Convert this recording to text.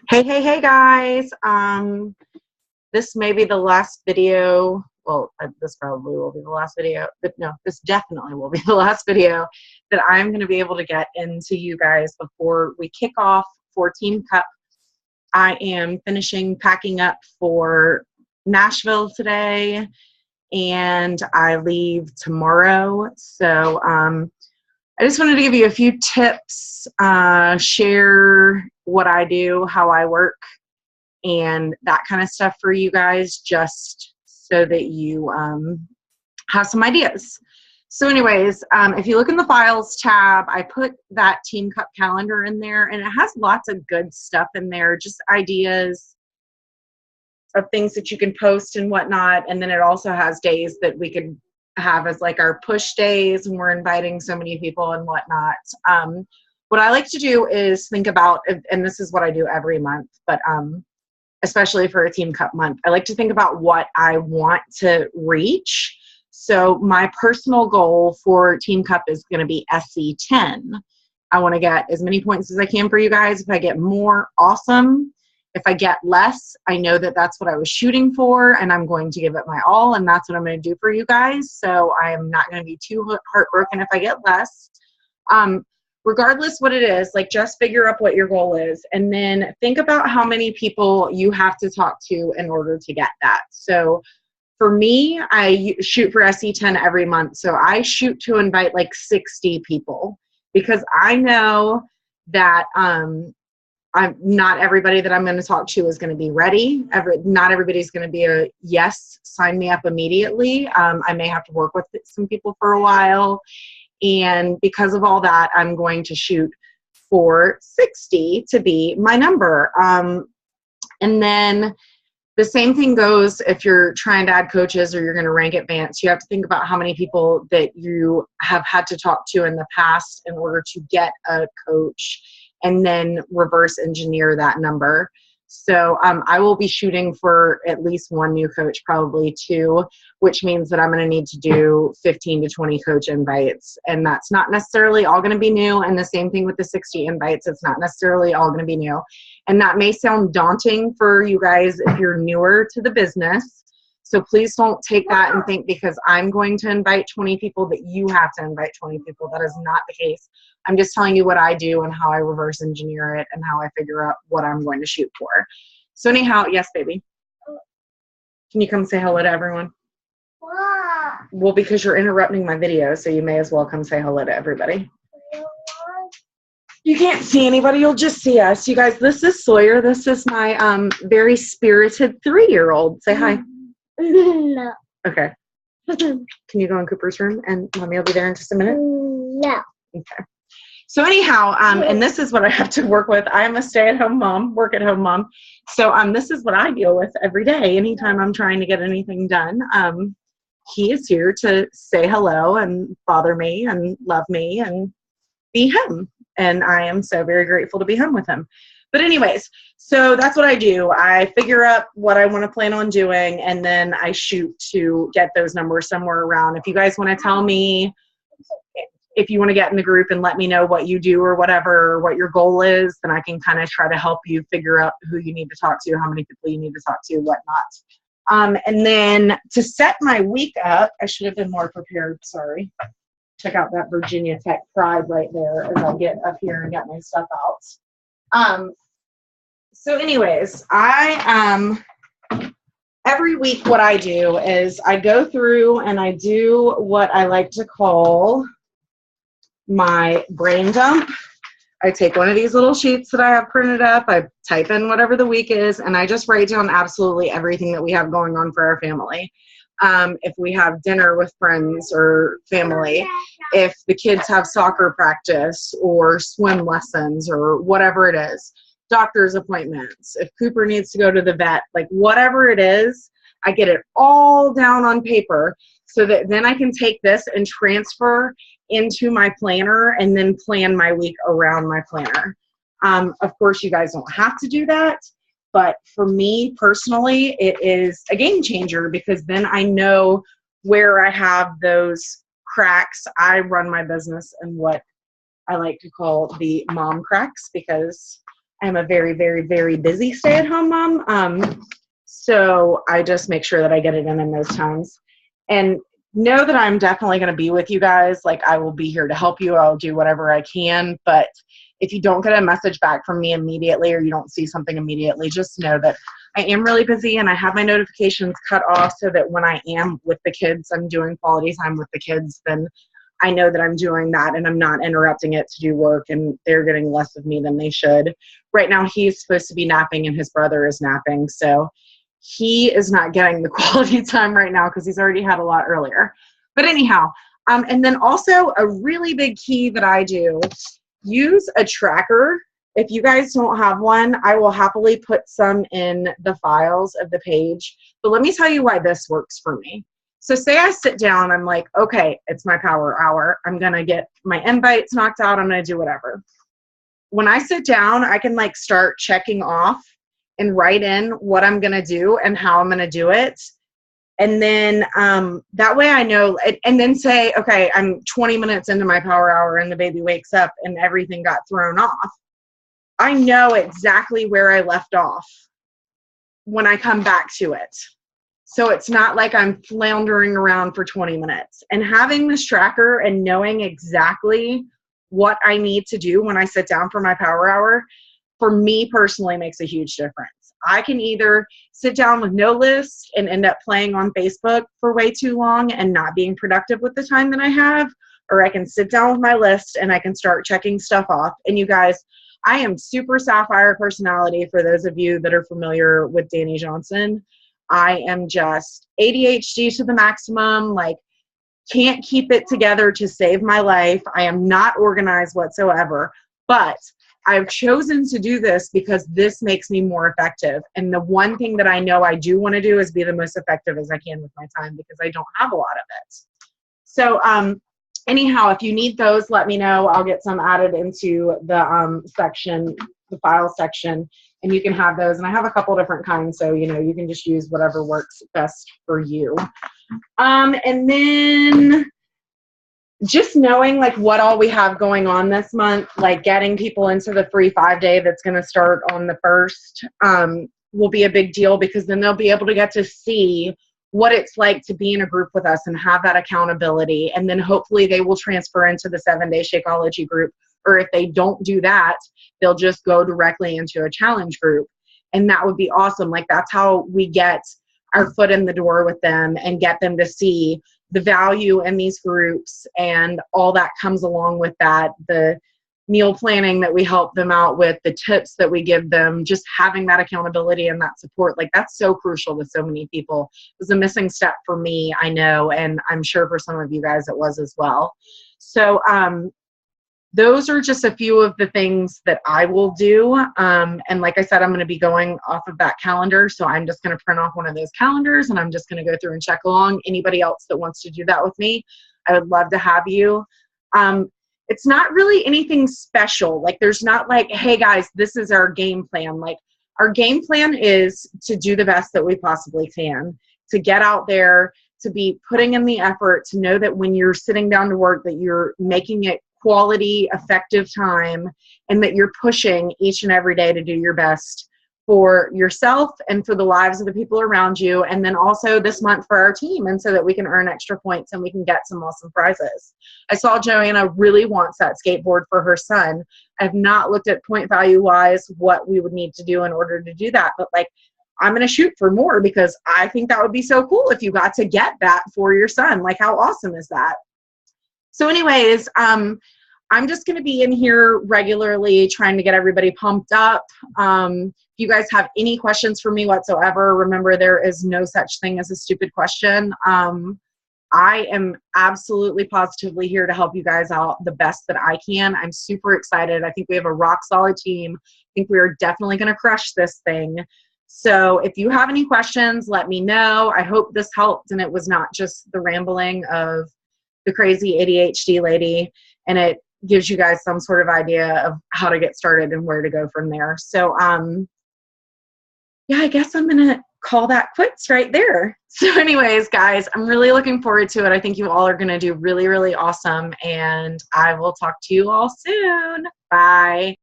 Hey guys. This may be the last video. Well, this probably will be the last video, but no, this definitely will be the last video that I'm going to be able to get into you guys before we kick off for Team Cup. I am finishing packing up for Nashville today, and I leave tomorrow. So, I just wanted to give you a few tips, share what I do, how I work, and that kind of stuff for you guys, just so that you have some ideas. So anyways, if you look in the files tab, I put that Team Cup calendar in there, and it has lots of good stuff in there, just ideas of things that you can post and whatnot. And then it also has days that we could have as like our push days, and we're inviting so many people and whatnot. What I like to do is think about, and this is what I do every month, but especially for a Team Cup month, I like to think about what I want to reach. So my personal goal for Team Cup is going to be SC10. I want to get as many points as I can for you guys. If I get more, awesome. If I get less, I know that that's what I was shooting for, and I'm going to give it my all, and that's what I'm going to do for you guys. So I am not going to be too heartbroken if I get less. Regardless what it is, like, just figure up what your goal is, and then think about how many people you have to talk to in order to get that. So for me, I shoot for SC10 every month. So I shoot to invite like 60 people, because I know that not everybody that I'm going to talk to is going to be ready. Not everybody's going to be a yes, sign me up immediately. I may have to work with some people for a while. And because of all that, I'm going to shoot for 60 to be my number. And then the same thing goes if you're trying to add coaches or you're going to rank advanced. You have to think about how many people that you have had to talk to in the past in order to get a coach, and then reverse engineer that number. So I will be shooting for at least one new coach, probably two, which means that I'm going to need to do 15 to 20 coach invites. And that's not necessarily all going to be new. And the same thing with the 60 invites. It's not necessarily all going to be new. And that may sound daunting for you guys if you're newer to the business. So please don't take that and think because I'm going to invite 20 people that you have to invite 20 people. That is not the case. I'm just telling you what I do and how I reverse engineer it and how I figure out what I'm going to shoot for. So anyhow, yes, baby. Can you come say hello to everyone? Wow. Well, because you're interrupting my video, so you may as well come say hello to everybody. You can't see anybody, you'll just see us. You guys, this is Sawyer. This is my very spirited 3-year-old. Say hi. No. Okay. Can you go in Cooper's room and Mommy will be there in just a minute? No. Okay. So anyhow, and this is what I have to work with. I am a stay-at-home mom, work-at-home mom. So this is what I deal with every day. Anytime I'm trying to get anything done, he is here to say hello and bother me and love me and be him. And I am so very grateful to be home with him. But anyways, so that's what I do. I figure out what I want to plan on doing, and then I shoot to get those numbers somewhere around. If you guys want to tell me, if you want to get in the group and let me know what you do or whatever, what your goal is, then I can kind of try to help you figure out who you need to talk to, how many people you need to talk to, whatnot. And then to set my week up, I should have been more prepared, sorry. Check out that Virginia Tech pride right there as I get up here and get my stuff out. So anyways, every week what I do is I go through and I do what I like to call my brain dump. I take one of these little sheets that I have printed up, I type in whatever the week is, and I just write down absolutely everything that we have going on for our family. If we have dinner with friends or family, if the kids have soccer practice or swim lessons or whatever it is, doctor's appointments, if Cooper needs to go to the vet, like whatever it is, I get it all down on paper so that then I can take this and transfer into my planner and then plan my week around my planner. Of course, you guys don't have to do that. But for me personally, it is a game changer because then I know where I have those cracks. I run my business in what I like to call the mom cracks because I'm a very, very, very busy stay-at-home mom. So I just make sure that I get it in those times. And know that I'm definitely going to be with you guys. Like, I will be here to help you. I'll do whatever I can. But if you don't get a message back from me immediately, or you don't see something immediately, just know that I am really busy and I have my notifications cut off so that when I am with the kids, I'm doing quality time with the kids, then I know that I'm doing that and I'm not interrupting it to do work, and they're getting less of me than they should. Right now, he's supposed to be napping and his brother is napping. So he is not getting the quality time right now because he's already had a lot earlier. But anyhow, and then also a really big key that I do, use a tracker. If you guys don't have one, I will happily put some in the files of the page. But let me tell you why this works for me. So say I sit down, I'm like, okay, it's my power hour. I'm going to get my invites knocked out. I'm going to do whatever. When I sit down, I can like start checking off and write in what I'm going to do and how I'm going to do it. And then that way I know, and then say, okay, I'm 20 minutes into my power hour and the baby wakes up and everything got thrown off. I know exactly where I left off when I come back to it. So it's not like I'm floundering around for 20 minutes. And having this tracker and knowing exactly what I need to do when I sit down for my power hour, for me personally, makes a huge difference. I can either sit down with no list and end up playing on Facebook for way too long and not being productive with the time that I have, or I can sit down with my list and I can start checking stuff off. And you guys, I am super sapphire personality for those of you that are familiar with Danny Johnson. I am just ADHD to the maximum, like can't keep it together to save my life. I am not organized whatsoever, but I've chosen to do this because this makes me more effective. And the one thing that I know I do want to do is be the most effective as I can with my time because I don't have a lot of it. So anyhow, if you need those, let me know. I'll get some added into the section, the file section, and you can have those. And I have a couple different kinds, so you know you can just use whatever works best for you. And then just knowing like what all we have going on this month, like getting people into the free 5-day that's going to start on the 1st will be a big deal because then they'll be able to get to see what it's like to be in a group with us and have that accountability. And then hopefully they will transfer into the 7-day Shakeology group. Or if they don't do that, they'll just go directly into a challenge group. And that would be awesome. Like that's how we get our foot in the door with them and get them to see the value in these groups and all that comes along with that, the meal planning that we help them out with, the tips that we give them, just having that accountability and that support. Like that's so crucial to so many people. It was a missing step for me, I know, and I'm sure for some of you guys it was as well. So those are just a few of the things that I will do. And like I said, I'm going to be going off of that calendar. So I'm just going to print off one of those calendars and I'm just going to go through and check along. Anybody else that wants to do that with me, I would love to have you. It's not really anything special. Like there's not like, hey guys, this is our game plan. Like our game plan is to do the best that we possibly can, to get out there, to be putting in the effort, to know that when you're sitting down to work that you're making it quality, effective time, and that you're pushing each and every day to do your best for yourself and for the lives of the people around you, and then also this month for our team, and so that we can earn extra points and we can get some awesome prizes. I saw Joanna really wants that skateboard for her son. I've not looked at point value wise what we would need to do in order to do that, but like I'm going to shoot for more because I think that would be so cool if you got to get that for your son. Like how awesome is that? So anyways, I'm just going to be in here regularly trying to get everybody pumped up. If you guys have any questions for me whatsoever, remember there is no such thing as a stupid question. I am absolutely positively here to help you guys out the best that I can. I'm super excited. I think we have a rock solid team. I think we are definitely going to crush this thing. So if you have any questions, let me know. I hope this helped and it was not just the rambling of the crazy ADHD lady, and it gives you guys some sort of idea of how to get started and where to go from there. So yeah, I guess I'm gonna call that quits right there. So anyways, guys, I'm really looking forward to it. I think you all are gonna do really, really awesome, and I will talk to you all soon. Bye.